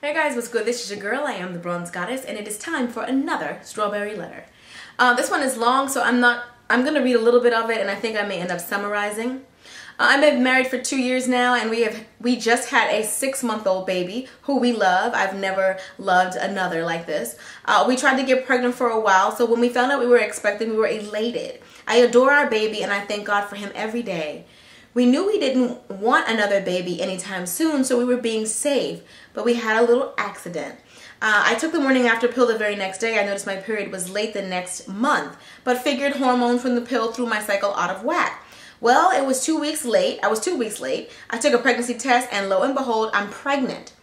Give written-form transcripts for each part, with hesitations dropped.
Hey guys, what's good? This is your girl. I am the Bronze Goddess, and it is time for another strawberry letter. This one is long, so I'm going to read a little bit of it, and I think I may end up summarizing. I've been married for 2 years now, and we just had a 6-month-old baby who we love. I've never loved another like this. We tried to get pregnant for a while, so when we found out we were expecting, we were elated. I adore our baby, and I thank God for him every day. We knew we didn't want another baby anytime soon, so we were being safe, but we had a little accident. I took the morning after pill the very next day. I noticed my period was late the next month, but figured hormones from the pill threw my cycle out of whack. Well, it was 2 weeks late. I was 2 weeks late. I took a pregnancy test, and lo and behold, I'm pregnant.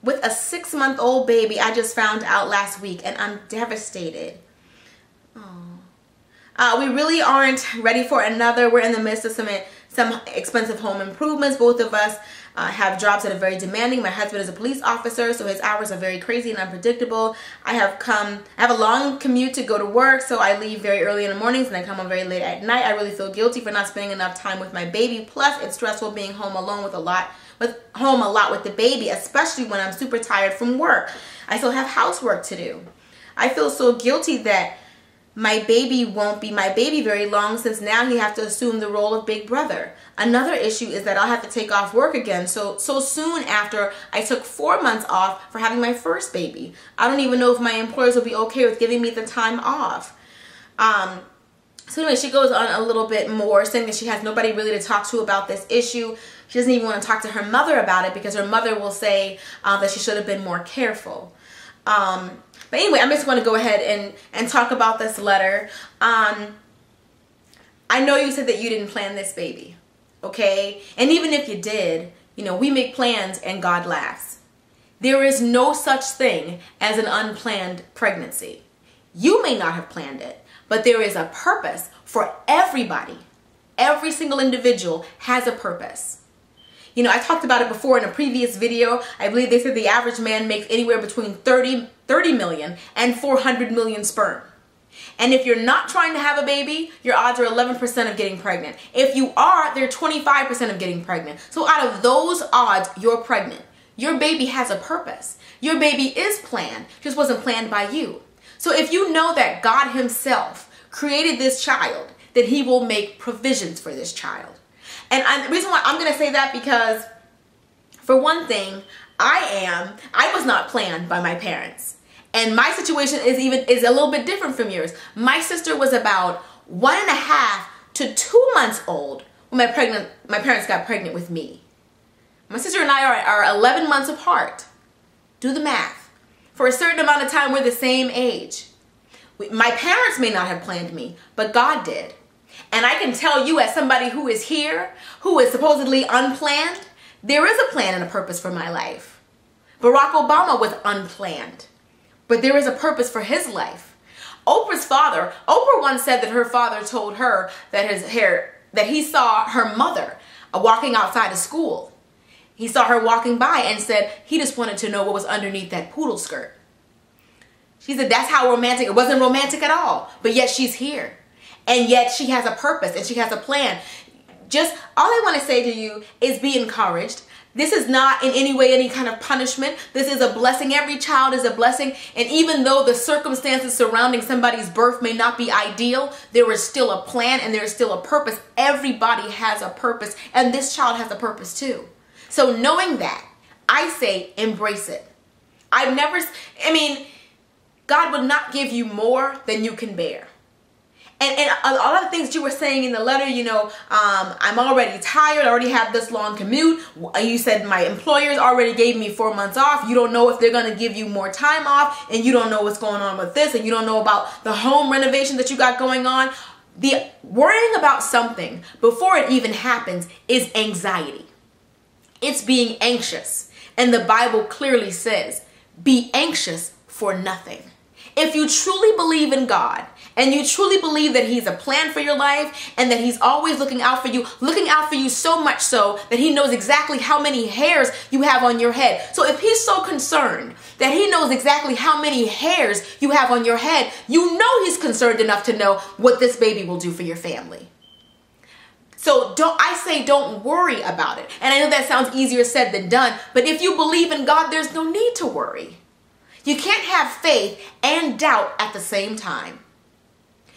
With a 6-month-old baby I just found out last week, and I'm devastated. We really aren't ready for another. We're in the midst of some expensive home improvements. Both of us have jobs that are very demanding. My husband is a police officer, so his hours are very crazy and unpredictable. I have a long commute to go to work, so I leave very early in the mornings and I come home very late at night. I really feel guilty for not spending enough time with my baby. Plus, it's stressful being home alone with a lot with the baby, especially when I'm super tired from work. I still have housework to do. I feel so guilty that my baby won't be my baby very long, since now he has to assume the role of big brother. Another issue is that I'll have to take off work again so soon after I took 4 months off for having my first baby. I don't even know if my employers will be okay with giving me the time off. So anyway, she goes on a little bit more, saying that she has nobody really to talk to about this issue. She doesn't even want to talk to her mother about it because her mother will say that she should have been more careful. But anyway, I'm just going to go ahead and talk about this letter. I know you said that you didn't plan this baby, okay? And even if you did, you know, we make plans and God laughs. There is no such thing as an unplanned pregnancy. You may not have planned it, but there is a purpose for everybody. Every single individual has a purpose. You know, I talked about it before in a previous video. I believe they said the average man makes anywhere between 30 million and 400 million sperm. And if you're not trying to have a baby, your odds are 11% of getting pregnant. If you are, they're 25% of getting pregnant. So out of those odds, you're pregnant. Your baby has a purpose. Your baby is planned, just wasn't planned by you. So if you know that God himself created this child, then he will make provisions for this child. And the reason why I'm going to say that, because for one thing, I was not planned by my parents. And my situation is a little bit different from yours. My sister was about 1.5 to 2 months old when my parents got pregnant with me. My sister and I are 11 months apart. Do the math. For a certain amount of time, we're the same age. My parents may not have planned me, but God did. And I can tell you, as somebody who is here, who is supposedly unplanned, there is a plan and a purpose for my life. Barack Obama was unplanned, but there is a purpose for his life. Oprah's father, Oprah once said that her father told her that he saw her mother walking outside of school. He saw her walking by and said he just wanted to know what was underneath that poodle skirt. She said that's how romantic, it wasn't romantic at all, but yet she's here. And yet she has a purpose and she has a plan. Just all I want to say to you is be encouraged. This is not in any way any kind of punishment. This is a blessing. Every child is a blessing. And even though the circumstances surrounding somebody's birth may not be ideal, there is still a plan and there is still a purpose. Everybody has a purpose, and this child has a purpose too. So knowing that, I say embrace it. God would not give you more than you can bear. And a lot of the things you were saying in the letter, you know, I'm already tired. I already have this long commute. You said my employers already gave me 4 months off. You don't know if they're going to give you more time off, and you don't know what's going on with this, and you don't know about the home renovation that you got going on. The worrying about something before it even happens is anxiety. It's being anxious. And the Bible clearly says, be anxious for nothing. If you truly believe in God, and you truly believe that he's a plan for your life and that he's always looking out for you so much so that he knows exactly how many hairs you have on your head. So if he's so concerned that he knows exactly how many hairs you have on your head, you know he's concerned enough to know what this baby will do for your family. So don't worry about it. And I know that sounds easier said than done, but if you believe in God, there's no need to worry. You can't have faith and doubt at the same time.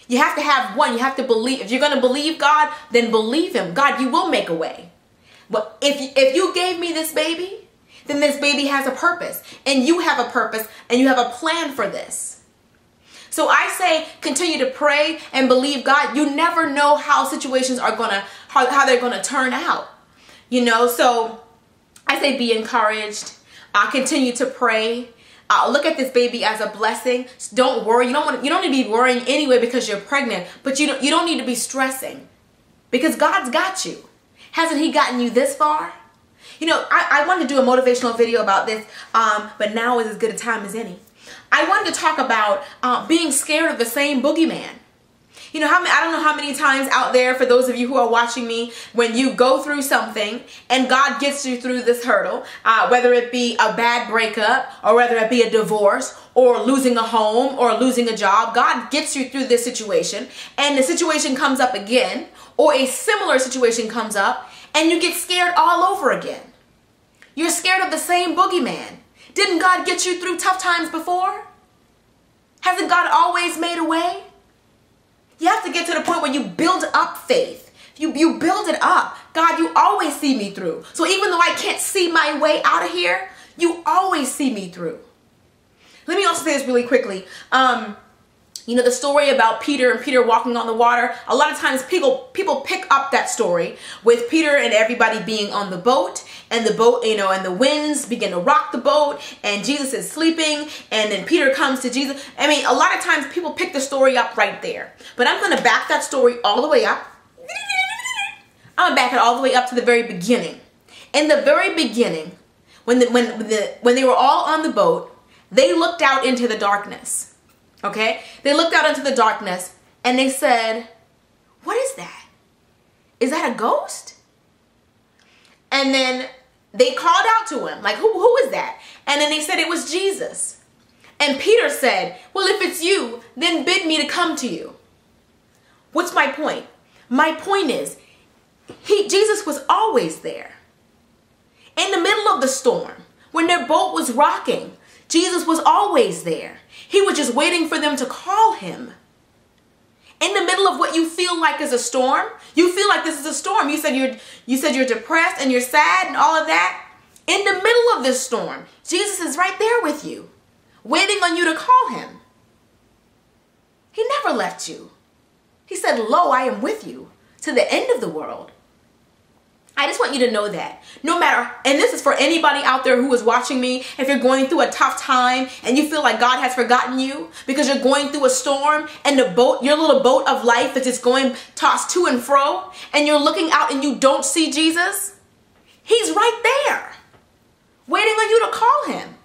You have to have one. You have to believe. If you're going to believe God, then believe him. God, you will make a way. But if you gave me this baby, then this baby has a purpose, and you have a purpose, and you have a plan for this. So I say continue to pray and believe God. You never know how situations are how they're gonna turn out. You know, so I say be encouraged. Continue to pray. Look at this baby as a blessing. Don't worry. You don't need to be worrying anyway because you're pregnant, but you don't need to be stressing because God's got you. Hasn't he gotten you this far? You know, I wanted to do a motivational video about this, but now is as good a time as any. I wanted to talk about being scared of the same boogeyman. You know, I don't know how many times out there, for those of you who are watching me, when you go through something and God gets you through this hurdle, whether it be a bad breakup or whether it be a divorce or losing a home or losing a job, God gets you through this situation and the situation comes up again or a similar situation comes up and you get scared all over again. You're scared of the same boogeyman. Didn't God get you through tough times before? Hasn't God always made a way? You have to get to the point where you build up faith. You build it up. God, you always see me through. So even though I can't see my way out of here, you always see me through. Let me also say this really quickly. You know, the story about Peter and Peter walking on the water, a lot of times people pick up that story with Peter and everybody being on the boat, and the boat, you know, and the winds begin to rock the boat, and Jesus is sleeping, and then Peter comes to Jesus. I mean, a lot of times people pick the story up right there. But I'm going to back that story all the way up. I'm going to back it all the way up to the very beginning. In the very beginning, when they were all on the boat, they looked out into the darkness. Okay? They looked out into the darkness and they said, "What is that? Is that a ghost?" And then they called out to him, like, who is that? And then they said it was Jesus. And Peter said, "Well, if it's you, then bid me to come to you." What's my point? My point is, Jesus was always there. In the middle of the storm, when their boat was rocking, Jesus was always there. He was just waiting for them to call him. In the middle of what you feel like is a storm, you feel like this is a storm. You said you're depressed and you're sad and all of that. In the middle of this storm, Jesus is right there with you, waiting on you to call him. He never left you. He said, "Lo, I am with you to the end of the world." I just want you to know that no matter, and this is for anybody out there who is watching me, if you're going through a tough time and you feel like God has forgotten you because you're going through a storm and the boat, your little boat of life is just going tossed to and fro and you're looking out and you don't see Jesus, he's right there waiting on you to call him.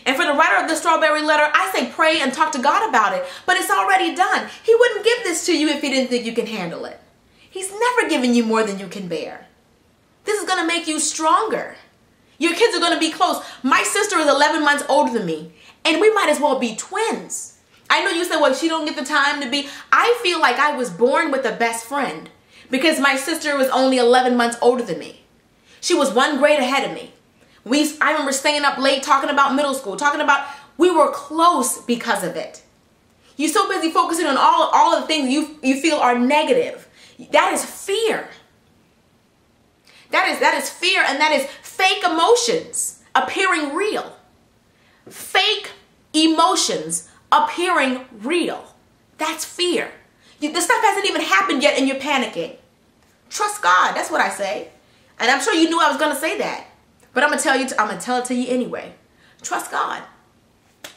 And for the writer of the strawberry letter, I say pray and talk to God about it, but it's already done. He wouldn't give this to you if he didn't think you can handle it. He's never given you more than you can bear. This is going to make you stronger. Your kids are going to be close. My sister is 11 months older than me, and we might as well be twins. I know you say, well, she don't get the time to be. I feel like I was born with a best friend because my sister was only 11 months older than me. She was 1 grade ahead of me. I remember staying up late talking about middle school, we were close because of it. You're so busy focusing on all of the things you feel are negative. That is fear. That is fear, and that is fake emotions appearing real. Fake emotions appearing real. That's fear. This stuff hasn't even happened yet and you're panicking. Trust God. That's what I say. And I'm sure you knew I was going to say that. But I'm going to tell it to you anyway. Trust God.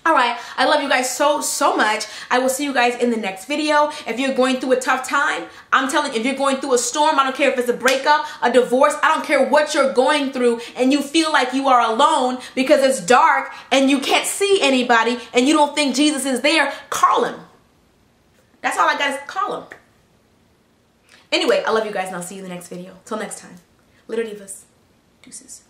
All right. I love you guys so much. I will see you guys in the next video. If you're going through a tough time, I'm telling you, if you're going through a storm, I don't care if it's a breakup, a divorce, I don't care what you're going through, and you feel like you are alone because it's dark and you can't see anybody and you don't think Jesus is there, call him. That's all I got is call him. Anyway, I love you guys and I'll see you in the next video. Till next time. Little Divas. Deuces.